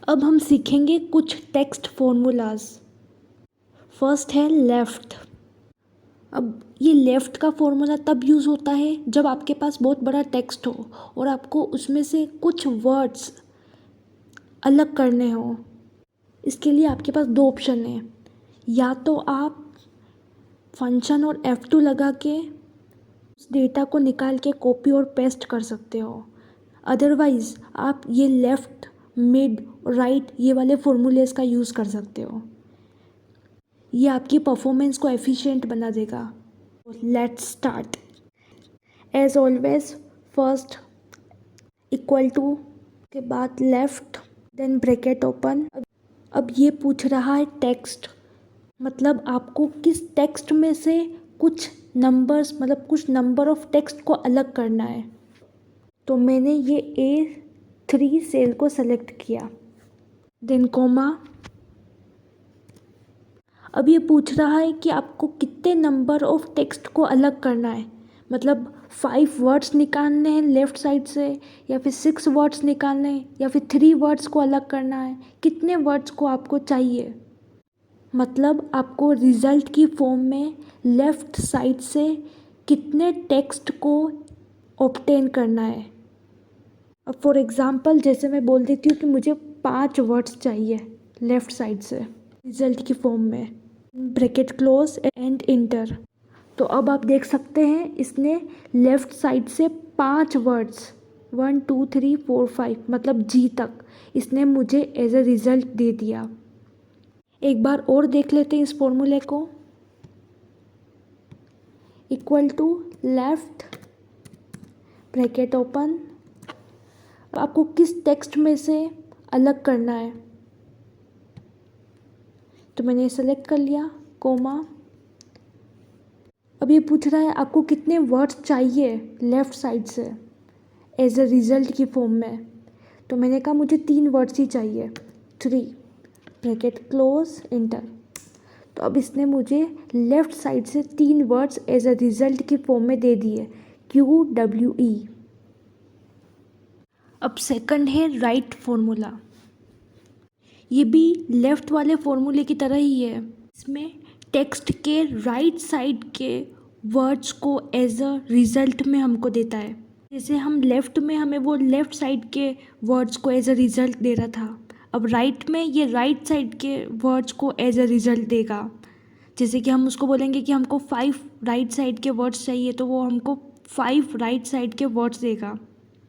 अब हम सीखेंगे कुछ टेक्स्ट फॉर्मूलाज। फर्स्ट है लेफ़्ट। अब ये लेफ़्ट का फॉर्मूला तब यूज़ होता है जब आपके पास बहुत बड़ा टेक्स्ट हो और आपको उसमें से कुछ वर्ड्स अलग करने हो। इसके लिए आपके पास दो ऑप्शन है, या तो आप फंक्शन और F2 लगा के उस डेटा को निकाल के कॉपी और पेस्ट कर सकते हो। अदरवाइज़ आप ये लेफ़्ट, मिड, राइट ये वाले फॉर्मूलेस का यूज़ कर सकते हो। ये आपकी परफॉर्मेंस को एफिशिएंट बना देगा। Let's start. As always first equal to के बाद लेफ़्ट, देन ब्रैकेट ओपन। अब ये पूछ रहा है टेक्स्ट, मतलब आपको किस टेक्स्ट में से कुछ नंबर्स, मतलब कुछ नंबर ऑफ टेक्स्ट को अलग करना है। तो मैंने ये A3 सेल को सेलेक्ट किया, देन कॉमा। अब ये पूछ रहा है कि आपको कितने नंबर ऑफ टेक्स्ट को अलग करना है, मतलब 5 वर्ड्स निकालने हैं लेफ़्ट साइड से, या फिर 6 वर्ड्स निकालने हैं, या फिर 3 वर्ड्स को अलग करना है। कितने वर्ड्स को आपको चाहिए, मतलब आपको रिज़ल्ट की फॉर्म में लेफ़्ट साइड से कितने टेक्स्ट को ऑब्टेन करना है। अब फॉर एग्ज़ाम्पल जैसे मैं बोल देती हूँ कि मुझे 5 वर्ड्स चाहिए लेफ़्ट साइड से रिज़ल्ट की फॉर्म में, ब्रैकेट क्लोज एंड इंटर। तो अब आप देख सकते हैं इसने लेफ़्ट साइड से 5 वर्ड्स 1 2 3 4 5 मतलब जी तक इसने मुझे एज ए रिज़ल्ट दे दिया। एक बार और देख लेते हैं इस फॉर्मूले को। Equal to left, bracket open. आपको किस टेक्स्ट में से अलग करना है, तो मैंने सेलेक्ट कर लिया, कोमा। अब ये पूछ रहा है आपको कितने वर्ड्स चाहिए लेफ़्ट साइड से एज ए रिज़ल्ट की फॉर्म में। तो मैंने कहा मुझे 3 वर्ड्स ही चाहिए, 3, ब्रैकेट क्लोज, इंटर। तो अब इसने मुझे लेफ़्ट साइड से 3 वर्ड्स एज ए रिज़ल्ट की फॉर्म में दे दिए, QWE। अब सेकंड है राइट फॉर्मूला। ये भी लेफ़्ट वाले फॉर्मूले की तरह ही है। इसमें टेक्स्ट के राइट साइड के वर्ड्स को एज अ रिज़ल्ट में हमको देता है। जैसे हम लेफ़्ट में हमें वो लेफ़्ट साइड के वर्ड्स को एज अ रिज़ल्ट दे रहा था, अब राइट में ये राइट साइड के वर्ड्स को एज अ रिज़ल्ट देगा। जैसे कि हम उसको बोलेंगे कि हमको 5 राइट साइड के वर्ड्स चाहिए, तो वो हमको 5 राइट साइड के वर्ड्स देगा।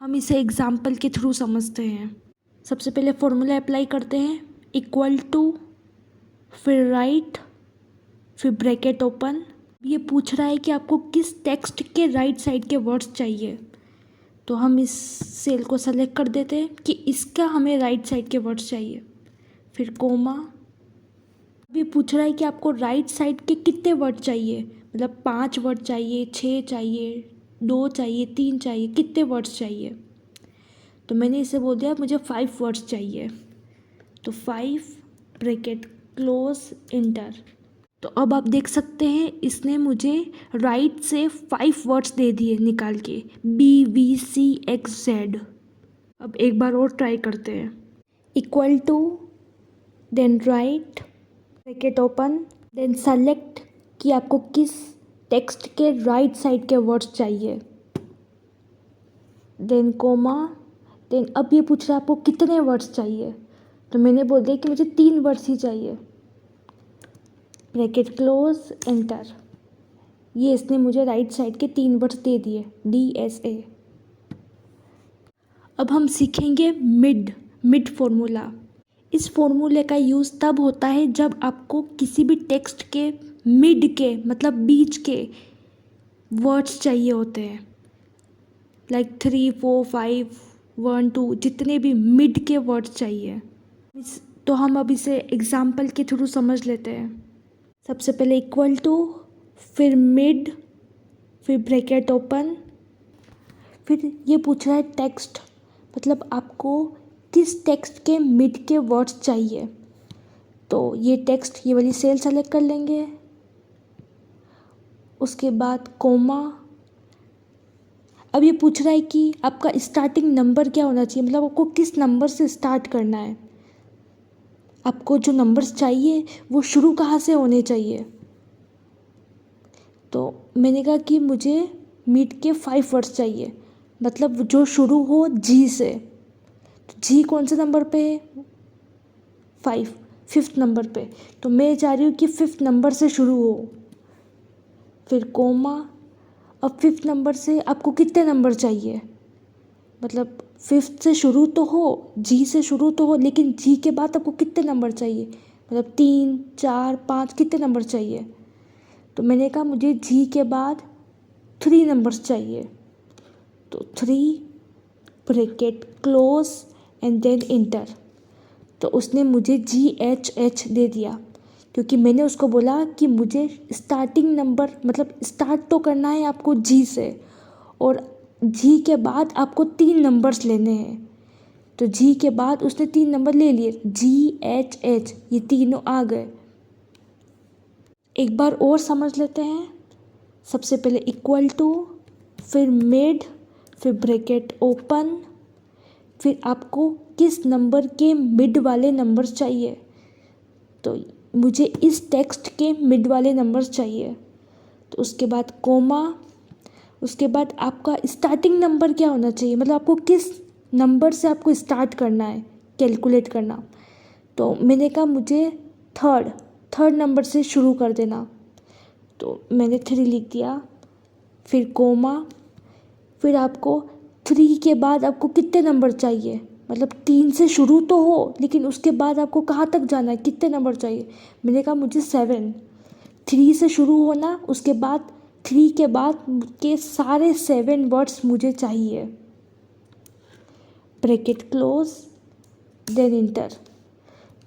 हम इसे एग्जाम्पल के थ्रू समझते हैं। सबसे पहले फॉर्मूला अप्लाई करते हैं, इक्वल टू, फिर राइट, फिर ब्रैकेट ओपन। ये पूछ रहा है कि आपको किस टेक्स्ट के राइट साइड के वर्ड्स चाहिए, तो हम इस सेल को सेलेक्ट कर देते हैं कि इसका हमें राइट साइड के वर्ड्स चाहिए, फिर कोमा। ये पूछ रहा है कि आपको राइट साइड के कितने वर्ड चाहिए, मतलब 5 वर्ड चाहिए, 6 चाहिए, 2 चाहिए, 3 चाहिए, कितने वर्ड्स चाहिए। तो मैंने इसे बोल दिया मुझे 5 वर्ड्स चाहिए, तो 5 ब्रैकेट क्लोज, इंटर। तो अब आप देख सकते हैं इसने मुझे राइट से 5 वर्ड्स दे दिए निकाल के, BVCXZ। अब एक बार और ट्राई करते हैं, equal to, then right, bracket open, then select कि आपको किस टेक्स्ट के राइट साइड के वर्ड्स चाहिए, देन कोमा, देन अब ये पूछ रहा है आपको कितने वर्ड्स चाहिए, तो मैंने बोल दिया कि मुझे 3 वर्ड्स ही चाहिए, ब्रैकेट क्लोज, एंटर। ये इसने मुझे राइट साइड के 3 वर्ड्स दे दिए, DSA। अब हम सीखेंगे मिड फॉर्मूला। इस फॉर्मूले का यूज़ तब होता है जब आपको किसी भी टेक्स्ट के मिड के, मतलब बीच के वर्ड्स चाहिए होते हैं, लाइक 3 4 5 1 2 जितने भी मिड के वर्ड्स चाहिए। तो हम अब इसे एग्जाम्पल के थ्रू समझ लेते हैं। सबसे पहले इक्वल टू, फिर मिड, फिर ब्रैकेट ओपन। फिर ये पूछ रहा है टेक्स्ट, मतलब आपको किस टेक्स्ट के मिड के वर्ड्स चाहिए, तो ये टेक्स्ट, ये वाली सेल सेलेक्ट कर लेंगे, उसके बाद कोमा। अब ये पूछ रहा है कि आपका स्टार्टिंग नंबर क्या होना चाहिए, मतलब आपको किस नंबर से स्टार्ट करना है, आपको जो नंबर्स चाहिए वो शुरू कहाँ से होने चाहिए। तो मैंने कहा कि मुझे मीट के 5 वर्ड्स चाहिए, मतलब जो शुरू हो जी से। तो जी कौन से नंबर पे है, 5, 5th नंबर पे। तो मैं चाह रही हूँ कि 5th नंबर से शुरू हो, फिर कोमा। अब 5th नंबर से आपको कितने नंबर चाहिए, मतलब 5th से शुरू तो हो, जी से शुरू तो हो, लेकिन जी के बाद आपको कितने नंबर चाहिए, मतलब 3, 4, 5 कितने नंबर चाहिए। तो मैंने कहा मुझे जी के बाद 3 नंबर्स चाहिए। तो 3 bracket close and then enter. तो उसने मुझे GHH दे दिया, क्योंकि मैंने उसको बोला कि मुझे स्टार्टिंग नंबर, मतलब स्टार्ट तो करना है आपको जी से, और जी के बाद आपको 3 नंबर्स लेने हैं। तो जी के बाद उसने 3 नंबर ले लिए, GHH, ये तीनों आ गए। एक बार और समझ लेते हैं। सबसे पहले इक्वल टू, फिर मिड, फिर ब्रैकेट ओपन, फिर आपको किस नंबर के मिड वाले नंबर्स चाहिए। तो मुझे इस टेक्स्ट के मिड वाले नंबर्स चाहिए। तो उसके बाद कोमा, उसके बाद आपका स्टार्टिंग नंबर क्या होना चाहिए, मतलब आपको किस नंबर से आपको स्टार्ट करना है कैलकुलेट करना। तो मैंने कहा मुझे थर्ड नंबर से शुरू कर देना। तो मैंने 3 लिख दिया, फिर कोमा, फिर आपको 3 के बाद आपको कितने नंबर चाहिए, मतलब 3 से शुरू तो हो, लेकिन उसके बाद आपको कहाँ तक जाना है, कितने नंबर चाहिए। मैंने कहा मुझे 7, 3 से शुरू होना, उसके बाद 3 के बाद के सारे 7 वर्ड्स मुझे चाहिए। Bracket close then enter.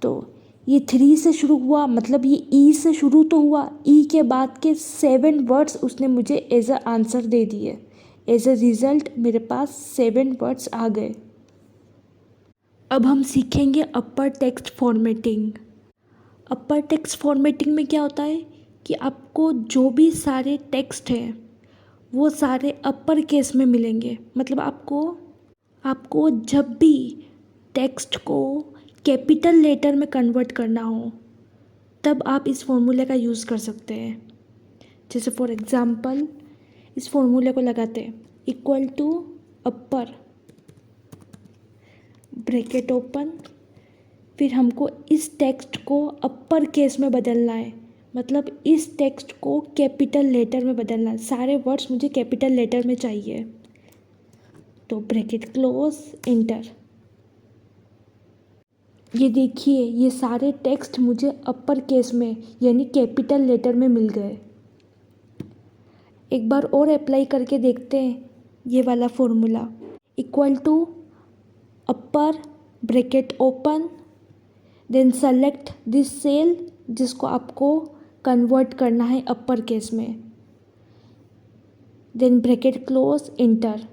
तो ये 3 से शुरू हुआ, मतलब ये ई से शुरू तो हुआ, ई के बाद के 7 वर्ड्स उसने मुझे एज अ आंसर दे दिए। एज अ रिज़ल्ट मेरे पास 7 वर्ड्स आ गए। अब हम सीखेंगे अपर टेक्स्ट फॉर्मेटिंग। अपर टेक्स्ट फॉर्मेटिंग में क्या होता है कि आपको जो भी सारे टेक्स्ट हैं वो सारे अपर केस में मिलेंगे, मतलब आपको जब भी टेक्स्ट को कैपिटल लेटर में कन्वर्ट करना हो तब आप इस फॉर्मूले का यूज़ कर सकते हैं। जैसे फॉर एग्ज़ाम्पल इस फॉर्मूले को लगाते हैं, equal to upper bracket open, फिर हमको इस टेक्स्ट को अपर केस में बदलना है, मतलब इस टेक्स्ट को कैपिटल लेटर में बदलना है। सारे वर्ड्स मुझे कैपिटल लेटर में चाहिए। तो ब्रैकेट क्लोज इंटर। ये देखिए ये सारे टेक्स्ट मुझे अपर केस में यानी कैपिटल लेटर में मिल गए। एक बार और अप्लाई करके देखते हैं ये वाला formula, equal to upper bracket open, then select this cell जिसको आपको कन्वर्ट करना है अपर केस में, देन ब्रैकेट क्लोज इंटर।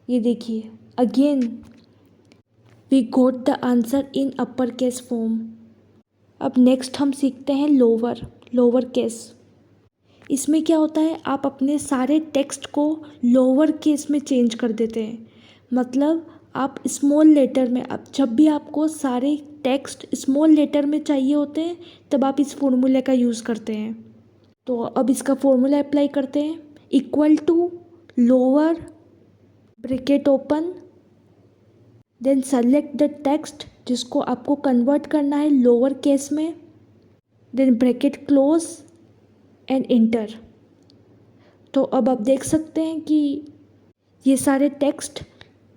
ये देखिए again we got the answer in upper case form. अब नेक्स्ट हम सीखते हैं लोअर केस। इसमें क्या होता है, आप अपने सारे टेक्स्ट को लोअर केस में चेंज कर देते हैं, मतलब आप स्मॉल लेटर में, अब जब भी आपको सारे टेक्स्ट स्मॉल लेटर में चाहिए होते हैं तब आप इस फॉर्मूले का यूज़ करते हैं। तो अब इसका फॉर्मूला अप्लाई करते हैं, equal to lower bracket open, then select the text जिसको आपको कन्वर्ट करना है लोअर केस में, then bracket close and enter. तो अब आप देख सकते हैं कि ये सारे टेक्स्ट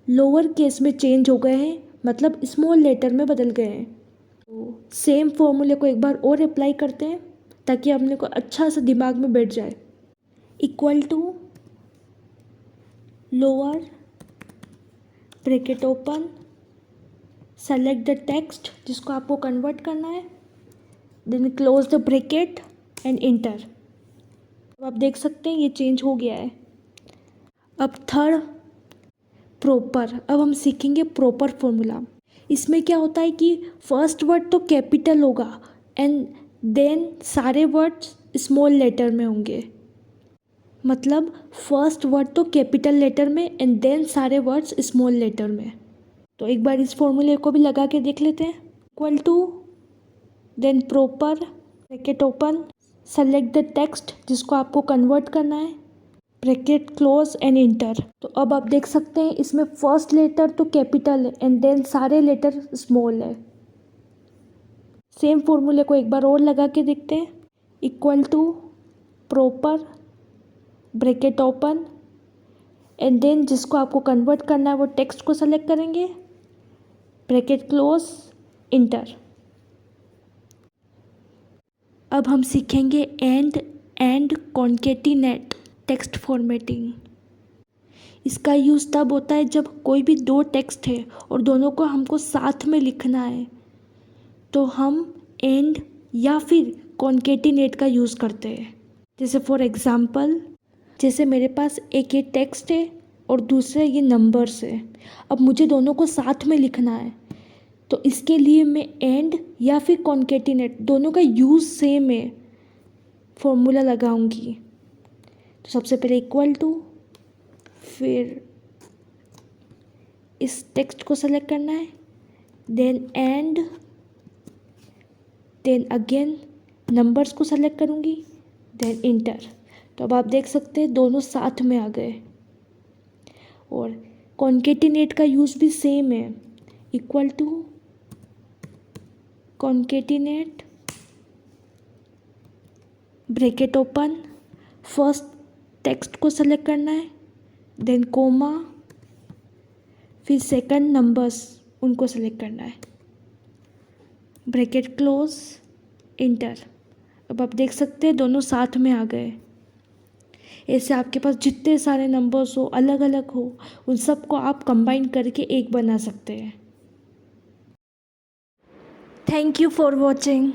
लोअर केस में चेंज हो गए हैं, मतलब स्मॉल लेटर में बदल गए हैं। तो सेम फॉर्मूले को एक बार और अप्लाई करते हैं ताकि अपने को अच्छा सा दिमाग में बैठ जाए। Equal to lower bracket open, select the text जिसको आपको कन्वर्ट करना है, then close the bracket and enter. अब आप देख सकते हैं ये चेंज हो गया है। अब थर्ड प्रॉपर, अब हम सीखेंगे प्रॉपर फॉर्मूला। इसमें क्या होता है कि फर्स्ट वर्ड तो कैपिटल होगा एंड देन सारे वर्ड्स स्मॉल लेटर में होंगे, मतलब फर्स्ट वर्ड तो कैपिटल लेटर में एंड देन सारे वर्ड्स स्मॉल लेटर में। तो एक बार इस फॉर्मूले को भी लगा के देख लेते हैं, equal to then proper bracket open, select the text जिसको आपको कन्वर्ट करना है, ब्रैकेट क्लोज एंड इंटर। तो अब आप देख सकते हैं इसमें फर्स्ट लेटर तो कैपिटल है एंड देन सारे लेटर स्मॉल है। सेम फॉर्मूले को एक बार और लगा के देखते हैं। Equal to proper bracket open and then जिसको आपको कन्वर्ट करना है वो टेक्स्ट को सेलेक्ट करेंगे, ब्रैकेट क्लोज इंटर। अब हम सीखेंगे एंड कॉन्केटिनेट टेक्स्ट फॉर्मेटिंग। इसका यूज़ तब होता है जब कोई भी दो टेक्स्ट है और दोनों को हमको साथ में लिखना है, तो हम एंड या फिर कॉन्केटिनेट का यूज़ करते हैं। जैसे फॉर एग्ज़ाम्पल, जैसे मेरे पास एक ये टेक्स्ट है और दूसरे ये नंबर्स है। अब मुझे दोनों को साथ में लिखना है, तो इसके लिए मैं एंड या फिर कॉन्केटिनेट दोनों का यूज़ सेम है, फॉर्मूला लगाऊंगी। तो सबसे पहले इक्वल टू, फिर इस टेक्स्ट को सेलेक्ट करना है, then and, then again numbers को सेलेक्ट करूँगी, देन इंटर। तो अब आप देख सकते हैं दोनों साथ में आ गए। और कॉन्केटिनेट का यूज़ भी सेम है, equal to concatenate bracket open, first text को सेलेक्ट करना है, देन कोमा, फिर सेकंड नंबर्स उनको सेलेक्ट करना है, ब्रैकेट क्लोज इंटर। अब आप देख सकते हैं दोनों साथ में आ गए। ऐसे आपके पास जितने सारे नंबर्स हो, अलग अलग हो, उन सबको आप कंबाइन करके एक बना सकते हैं। Thank you for watching.